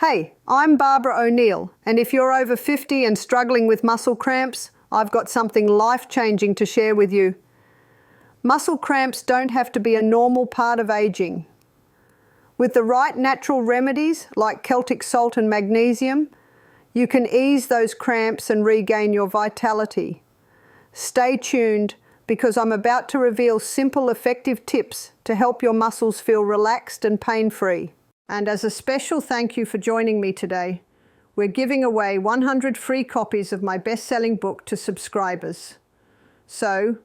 Hey, I'm Barbara O'Neill, and if you're over 50 and struggling with muscle cramps, I've got something life-changing to share with you. Muscle cramps don't have to be a normal part of aging. With the right natural remedies like Celtic salt and magnesium, you can ease those cramps and regain your vitality. Stay tuned because I'm about to reveal simple, effective tips to help your muscles feel relaxed and pain-free. And as a special thank you for joining me today, we're giving away 100 free copies of my best-selling book to subscribers. So,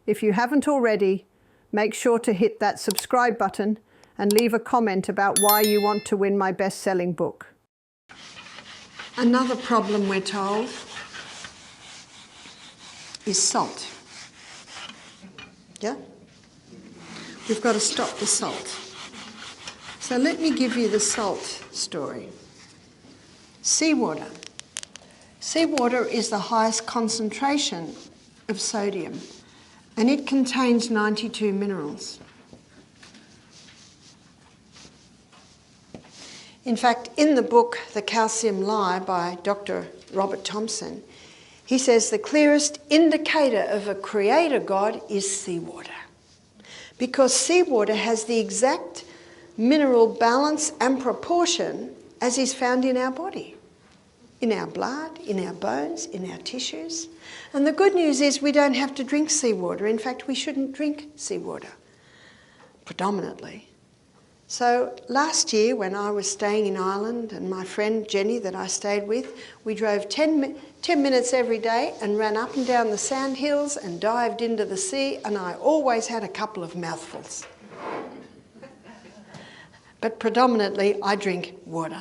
if you haven't already, make sure to hit that subscribe button and leave a comment about why you want to win my best-selling book. Another problem, we're told, is salt. Yeah? We've got to stop the salt. So let me give you the salt story. Seawater. Seawater is the highest concentration of sodium, and it contains 92 minerals. In fact, in the book, The Calcium Lie by Dr. Robert Thompson, he says the clearest indicator of a creator God is seawater, because seawater has the exact mineral balance and proportion as is found in our body, in our blood, in our bones, in our tissues. And the good news is we don't have to drink seawater. In fact, we shouldn't drink seawater predominantly. So last year when I was staying in Ireland and my friend Jenny that I stayed with, we drove 10 minutes every day and ran up and down the sand hills and dived into the sea, and I always had a couple of mouthfuls. But predominantly I drink water.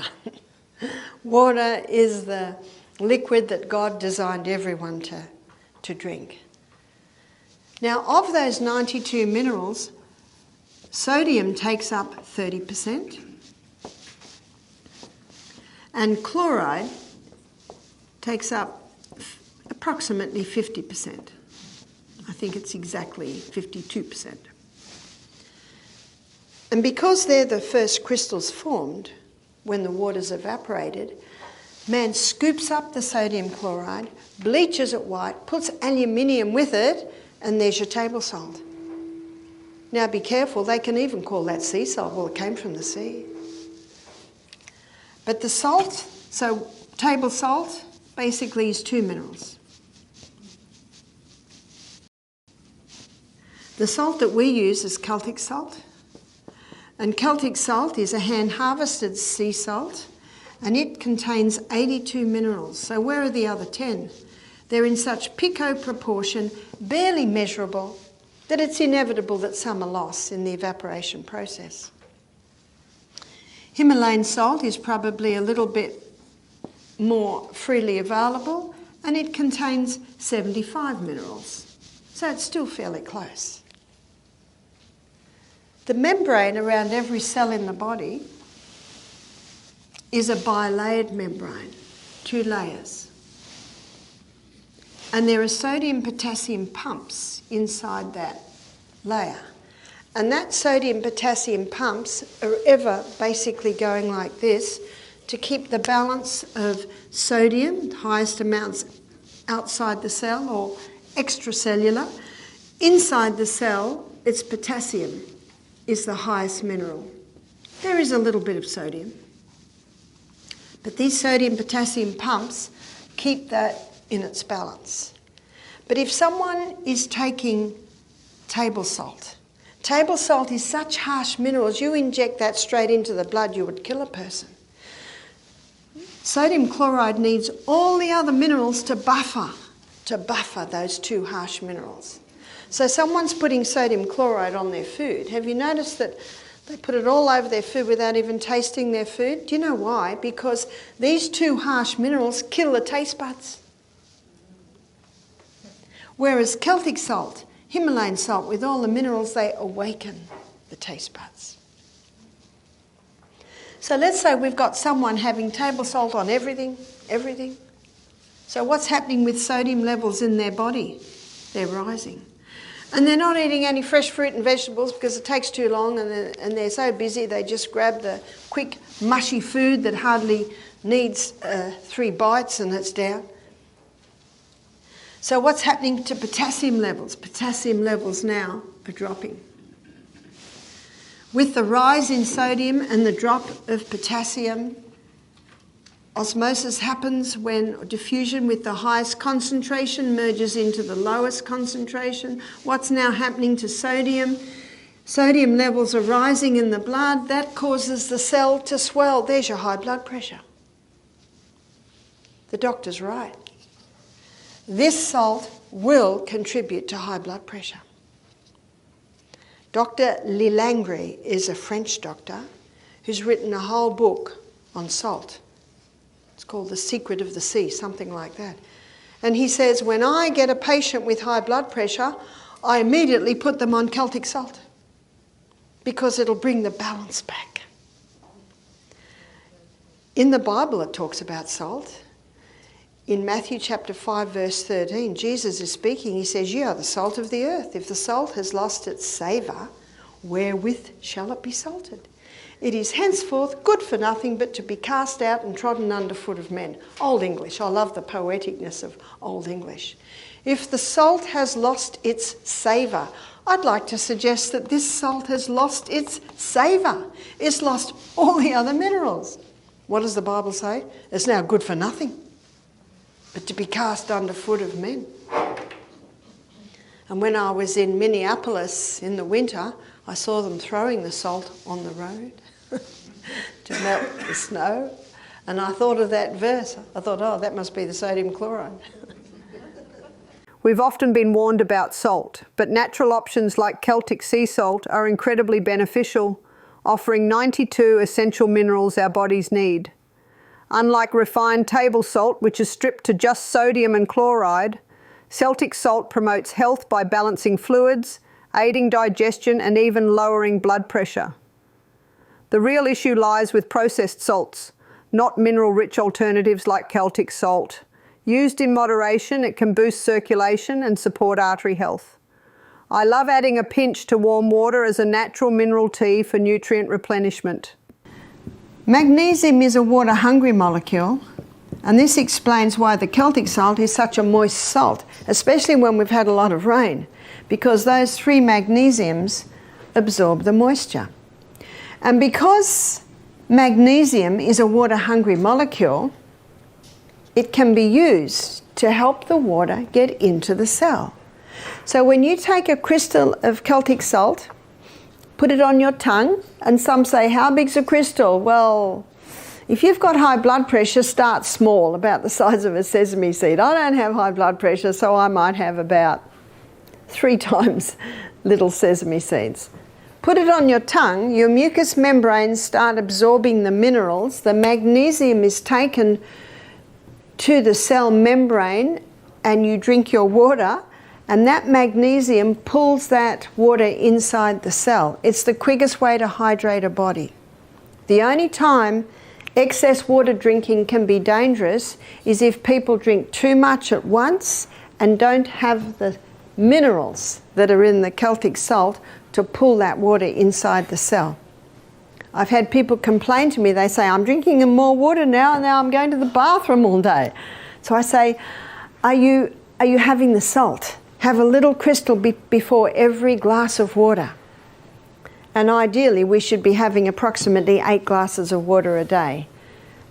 Water is the liquid that God designed everyone to drink. Now, of those 92 minerals, sodium takes up 30%, and chloride takes up approximately 50%. I think it's exactly 52%. And because they're the first crystals formed when the water's evaporated, man scoops up the sodium chloride, bleaches it white, puts aluminium with it, and there's your table salt. Now be careful, they can even call that sea salt. Well, it came from the sea. But the salt, so table salt, basically is 2 minerals. The salt that we use is Celtic salt. And Celtic salt is a hand-harvested sea salt, and it contains 82 minerals. So where are the other 10? They're in such pico proportion, barely measurable, that it's inevitable that some are lost in the evaporation process. Himalayan salt is probably a little bit more freely available, and it contains 75 minerals. So it's still fairly close. The membrane around every cell in the body is a bilayered membrane, 2 layers. And there are sodium-potassium pumps inside that layer. And that sodium-potassium pumps are ever basically going like this to keep the balance of sodium, highest amounts outside the cell or extracellular. Inside the cell, it's potassium is the highest mineral. There is a little bit of sodium. But these sodium-potassium pumps keep that in its balance. But if someone is taking table salt is such harsh minerals, you inject that straight into the blood, you would kill a person. Sodium chloride needs all the other minerals to buffer those 2 harsh minerals. So someone's putting sodium chloride on their food. Have you noticed that they put it all over their food without even tasting their food? Do you know why? Because these 2 harsh minerals kill the taste buds. Whereas Celtic salt, Himalayan salt, with all the minerals, they awaken the taste buds. So let's say we've got someone having table salt on everything. So what's happening with sodium levels in their body? They're rising. And they're not eating any fresh fruit and vegetables because it takes too long, and they're so busy they just grab the quick mushy food that hardly needs 3 bites and it's down. So what's happening to potassium levels? Potassium levels now are dropping. With the rise in sodium and the drop of potassium, osmosis happens when diffusion with the highest concentration merges into the lowest concentration. What's now happening to sodium? Sodium levels are rising in the blood. That causes the cell to swell. There's your high blood pressure. The doctor's right. This salt will contribute to high blood pressure. Dr. Lilangre is a French doctor who's written a whole book on salt. It's called The Secret of the Sea, something like that. And he says, when I get a patient with high blood pressure, I immediately put them on Celtic salt because it'll bring the balance back. In the Bible it talks about salt. In Matthew chapter 5 verse 13, Jesus is speaking. He says, "You are the salt of the earth. If the salt has lost its savour, wherewith shall it be salted? It is henceforth good for nothing but to be cast out and trodden under foot of men." Old English. I love the poeticness of Old English. If the salt has lost its savour, I'd like to suggest that this salt has lost its savour. It's lost all the other minerals. What does the Bible say? It's now good for nothing but to be cast under foot of men. And when I was in Minneapolis in the winter, I saw them throwing the salt on the road to melt the snow. And I thought of that verse. I thought, oh, that must be the sodium chloride. We've often been warned about salt, but natural options like Celtic sea salt are incredibly beneficial, offering 92 essential minerals our bodies need. Unlike refined table salt, which is stripped to just sodium and chloride, Celtic salt promotes health by balancing fluids, aiding digestion and even lowering blood pressure. The real issue lies with processed salts, not mineral-rich alternatives like Celtic salt. Used in moderation, it can boost circulation and support artery health. I love adding a pinch to warm water as a natural mineral tea for nutrient replenishment. Magnesium is a water-hungry molecule, and this explains why the Celtic salt is such a moist salt, especially when we've had a lot of rain, because those 3 magnesiums absorb the moisture. And because magnesium is a water-hungry molecule, it can be used to help the water get into the cell. So when you take a crystal of Celtic salt, put it on your tongue, and some say, how big's a crystal? Well, if you've got high blood pressure, start small, about the size of a sesame seed. I don't have high blood pressure, so I might have about 3 times little sesame seeds. Put it on your tongue, your mucous membranes start absorbing the minerals. The magnesium is taken to the cell membrane, and you drink your water, and that magnesium pulls that water inside the cell. It's the quickest way to hydrate a body. The only time excess water drinking can be dangerous is if people drink too much at once and don't have the minerals that are in the Celtic salt to pull that water inside the cell. I've had people complain to me. They say, I'm drinking more water now, and now I'm going to the bathroom all day. So I say, are you having the salt? Have a little crystal before every glass of water. And ideally, we should be having approximately 8 glasses of water a day.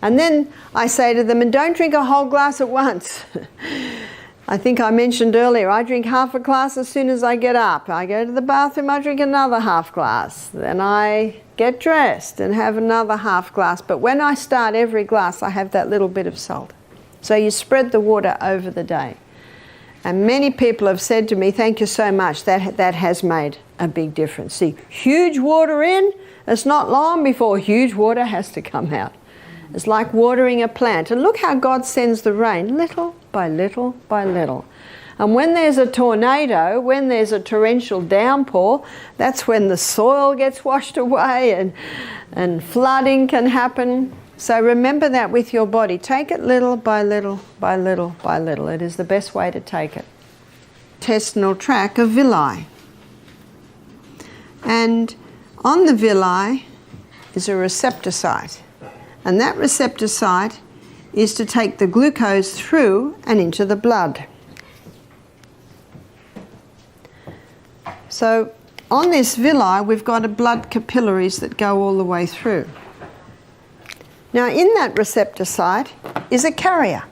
And then I say to them, and don't drink a whole glass at once. I think I mentioned earlier, I drink half a glass as soon as I get up. I go to the bathroom, I drink another half glass. Then I get dressed and have another half glass. But when I start every glass, I have that little bit of salt. So you spread the water over the day. And many people have said to me, thank you so much, that has made a big difference. See, huge water in, it's not long before huge water has to come out. It's like watering a plant. And look how God sends the rain, little by little by little. And when there's a tornado, when there's a torrential downpour, that's when the soil gets washed away and flooding can happen. So remember that with your body. Take it little by little by little by little. It is the best way to take it. gastrointestinal tract of villi. And on the villi is a receptor site. And that receptor site is to take the glucose through and into the blood. So on this villi, we've got a blood capillaries that go all the way through. Now in that receptor site is a carrier.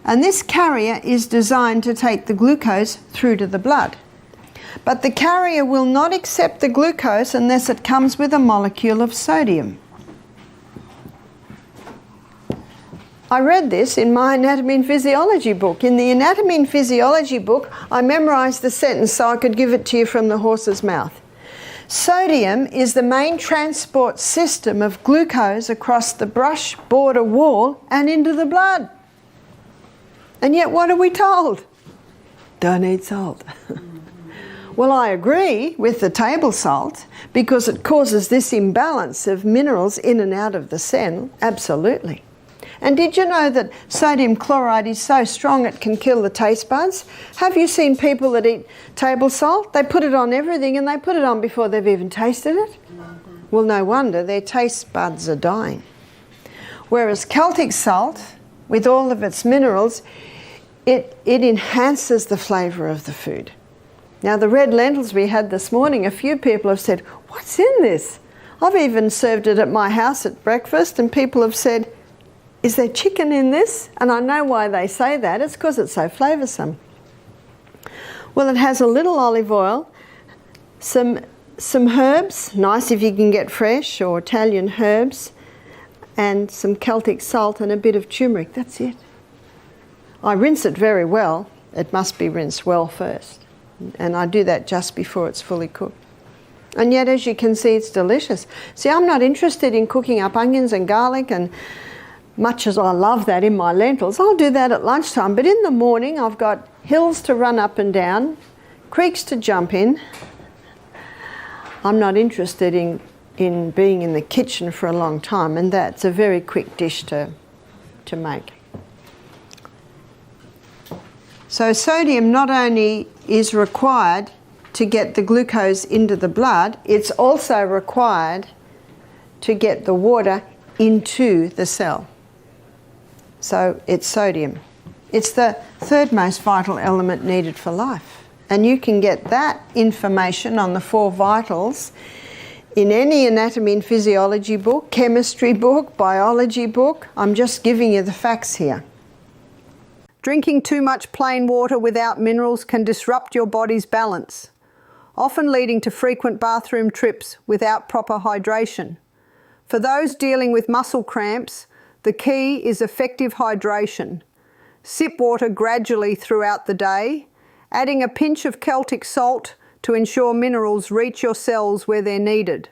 And this carrier is designed to take the glucose through to the blood. But the carrier will not accept the glucose unless it comes with a molecule of sodium. I read this in my anatomy and physiology book. In the anatomy and physiology book, I memorised the sentence so I could give it to you from the horse's mouth. Sodium is the main transport system of glucose across the brush border wall and into the blood. And yet what are we told? Don't eat salt. Well, I agree with the table salt because it causes this imbalance of minerals in and out of the cell, absolutely. And did you know that sodium chloride is so strong it can kill the taste buds? Have you seen people that eat table salt? They put it on everything and they put it on before they've even tasted it. Well, no wonder their taste buds are dying. Whereas Celtic salt, with all of its minerals, it enhances the flavour of the food. Now, the red lentils we had this morning, a few people have said, "What's in this?" I've even served it at my house at breakfast and people have said, "Is there chicken in this?" And I know why they say that. It's because it's so flavoursome. Well, it has a little olive oil, some herbs, nice if you can get fresh or Italian herbs, and some Celtic salt and a bit of turmeric. That's it. I rinse it very well. It must be rinsed well first. And I do that just before it's fully cooked. And yet, as you can see, it's delicious. See, I'm not interested in cooking up onions and garlic, and much as I love that in my lentils, I'll do that at lunchtime. But in the morning, I've got hills to run up and down, creeks to jump in. I'm not interested in being in the kitchen for a long time, and that's a very quick dish to make. So sodium not only is required to get the glucose into the blood, it's also required to get the water into the cell. So it's sodium. It's the third most vital element needed for life. And you can get that information on the 4 vitals in any anatomy and physiology book, chemistry book, biology book. I'm just giving you the facts here. Drinking too much plain water without minerals can disrupt your body's balance, often leading to frequent bathroom trips without proper hydration. For those dealing with muscle cramps, the key is effective hydration. Sip water gradually throughout the day, adding a pinch of Celtic salt to ensure minerals reach your cells where they're needed.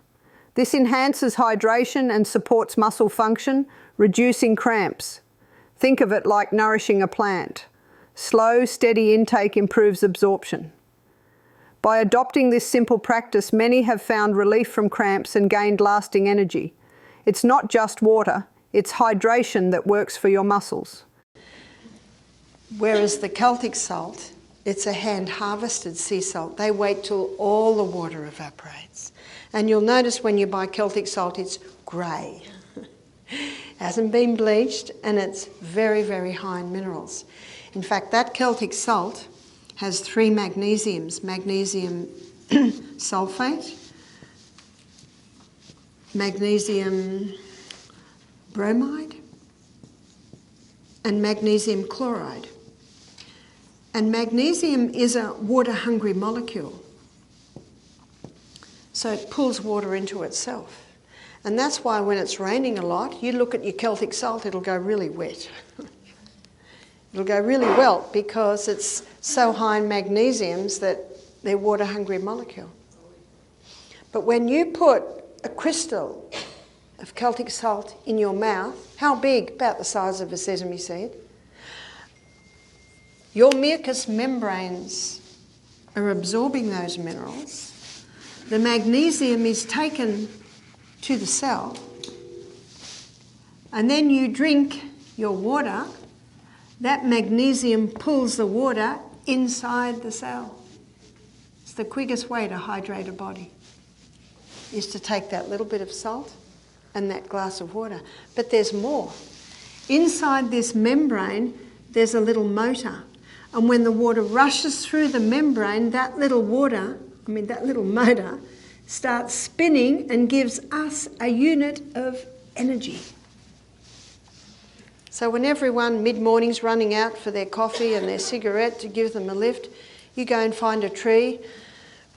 This enhances hydration and supports muscle function, reducing cramps. Think of it like nourishing a plant. Slow, steady intake improves absorption. By adopting this simple practice, many have found relief from cramps and gained lasting energy. It's not just water, it's hydration that works for your muscles. Whereas the Celtic salt, it's a hand-harvested sea salt. They wait till all the water evaporates. And you'll notice when you buy Celtic salt, it's grey. Hasn't been bleached, and it's very, very high in minerals. In fact, that Celtic salt has 3 magnesiums: magnesium sulfate, magnesium bromide, and magnesium chloride. And magnesium is a water-hungry molecule, so it pulls water into itself. And that's why when it's raining a lot, you look at your Celtic salt, it'll go really wet. It'll go really well because it's so high in magnesiums that they're water-hungry molecule. But when you put a crystal of Celtic salt in your mouth, how big? About the size of a sesame seed. Your mucous membranes are absorbing those minerals. The magnesium is taken to the cell, and then you drink your water. That magnesium pulls the water inside the cell. It's the quickest way to hydrate a body, is to take that little bit of salt and that glass of water. But there's more. Inside this membrane, there's a little motor. And when the water rushes through the membrane, that little motor starts spinning and gives us a unit of energy. So when everyone mid-morning's running out for their coffee and their cigarette to give them a lift, you go and find a tree,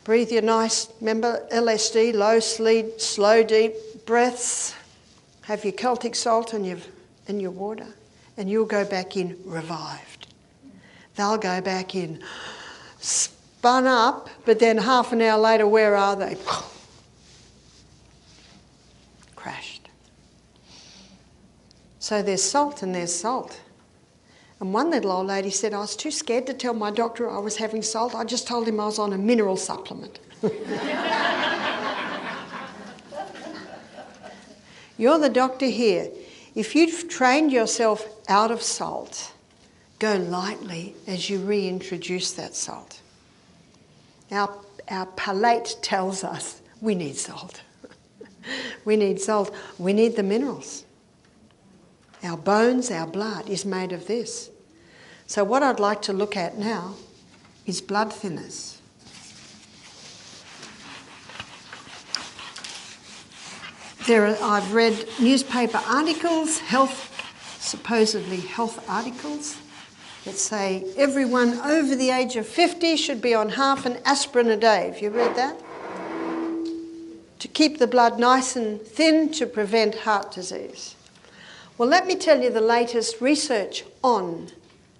breathe your nice, remember, LSD, slow, deep breaths, have your Celtic salt and your water, and you'll go back in revived. They'll go back in spun up, but then half an hour later, where are they? Crashed. So there's salt and there's salt. And one little old lady said, I was too scared to tell my doctor I was having salt. I just told him I was on a mineral supplement. You're the doctor here. If you've trained yourself out of salt, go lightly as you reintroduce that salt. Our palate tells us we need salt. We need salt. We need the minerals. Our bones, our blood is made of this. So what I'd like to look at now is blood thinners. I've read newspaper articles, supposedly health articles, that say everyone over the age of 50 should be on half an aspirin a day. Have you read that? To keep the blood nice and thin to prevent heart disease. Well, let me tell you the latest research on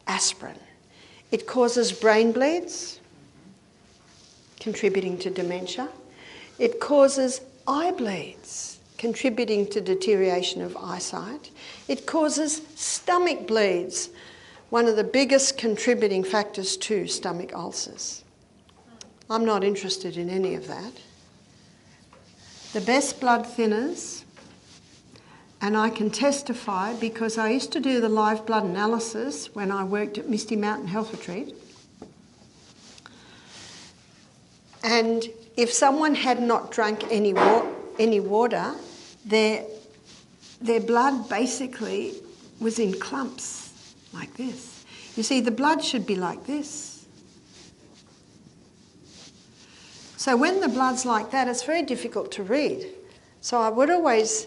aspirin. It causes brain bleeds, contributing to dementia. It causes eye bleeds, contributing to deterioration of eyesight. It causes stomach bleeds, one of the biggest contributing factors to stomach ulcers. I'm not interested in any of that. The best blood thinners, and I can testify because I used to do the live blood analysis when I worked at Misty Mountain Health Retreat. And if someone had not drunk any water, their blood basically was in clumps like this. You see, the blood should be like this. So when the blood's like that, it's very difficult to read. So I would always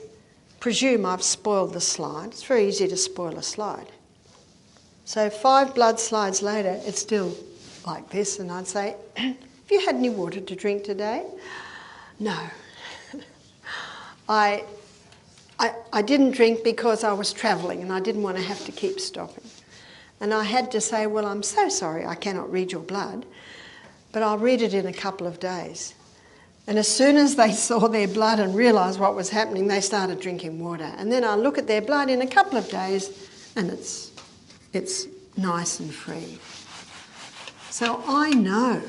presume I've spoiled the slide. It's very easy to spoil a slide. So 5 blood slides later, it's still like this, and I'd say, have you had any water to drink today? No. I didn't drink because I was travelling and I didn't want to have to keep stopping. And I had to say, well, I'm so sorry I cannot read your blood, but I'll read it in a couple of days. And as soon as they saw their blood and realised what was happening, they started drinking water. And then I look at their blood in a couple of days and it's nice and free. So I know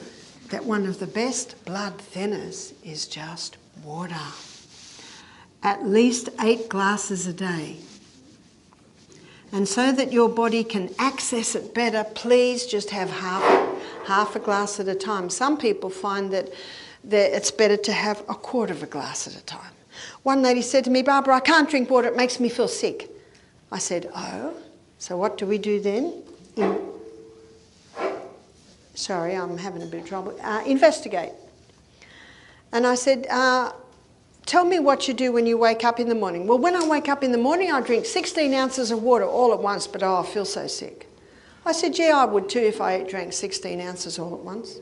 that one of the best blood thinners is just water. At least 8 glasses a day. And so that your body can access it better, please just have half a glass at a time. Some people find that it's better to have a quarter of a glass at a time. One lady said to me, Barbara, I can't drink water, it makes me feel sick. I said, oh, so what do we do then? Sorry, I'm having a bit of trouble. Investigate. And I said, tell me what you do when you wake up in the morning. Well, when I wake up in the morning, I drink 16 ounces of water all at once, but I feel so sick. I said, yeah, I would too if I drank 16 ounces all at once.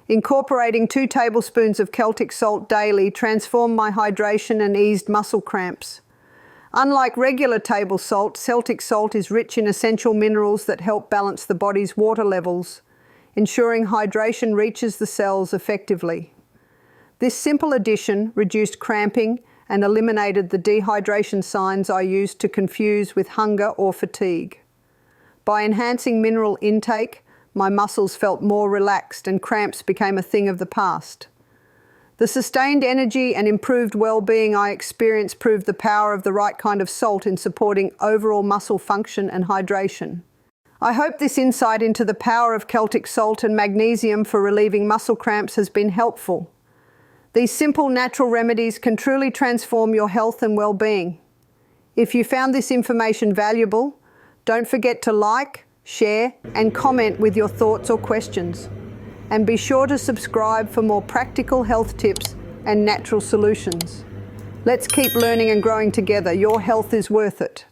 Incorporating 2 tablespoons of Celtic salt daily transformed my hydration and eased muscle cramps. Unlike regular table salt, Celtic salt is rich in essential minerals that help balance the body's water levels, ensuring hydration reaches the cells effectively. This simple addition reduced cramping and eliminated the dehydration signs I used to confuse with hunger or fatigue. By enhancing mineral intake, my muscles felt more relaxed and cramps became a thing of the past. The sustained energy and improved well-being I experienced proved the power of the right kind of salt in supporting overall muscle function and hydration. I hope this insight into the power of Celtic salt and magnesium for relieving muscle cramps has been helpful. These simple natural remedies can truly transform your health and well-being. If you found this information valuable, don't forget to like, share, and comment with your thoughts or questions. And be sure to subscribe for more practical health tips and natural solutions. Let's keep learning and growing together. Your health is worth it.